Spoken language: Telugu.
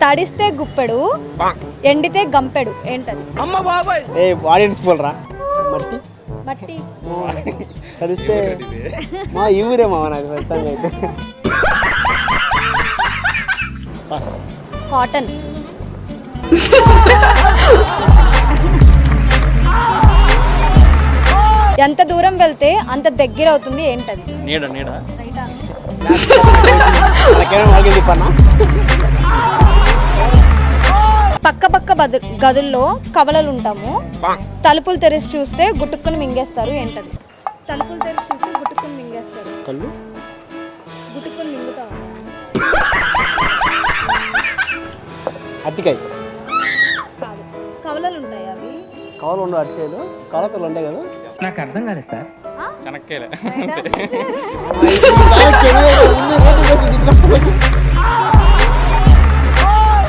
తడిస్తే గుప్పెడు ఎండితే గంపెడు ఏంటది? అమ్మ బాబాయ్ ఏ ఆడియన్స్ పోలరా మట్టి మట్టి. తడిస్తే మా ఈ ఊరే మామ నాకు ఖచ్చితంగా అయితే బస్ కాటన్. ఎంత దూరం వెళ్తే అంత దగ్గర అవుతుంది ఏంటది? నీడ నీడ రైటా? నాకేమో వాళ్ళకి చెప్పన్నా పక్క పక్క గదుల్లో కవలలు ఉంటాము. తలుపులు తెరిచి చూస్తే గుట్టుక్కుని మింగేస్తారు ఏంటది? తలుపులు తెరిచి చూస్తే గుట్టుక్కుని మింగేస్తారు. కళ్ళు గుట్టుక్కుని మింగుతావా? అట్టికాయ కాదు. కవలలు ఉంటాయి అవి. కవలు ఉండవు అట్టికాయలు కవలకలు ఉంటాయి కదా నాకు అర్థం కాలేదు సార్. చెనక్కాయలే. రైటా?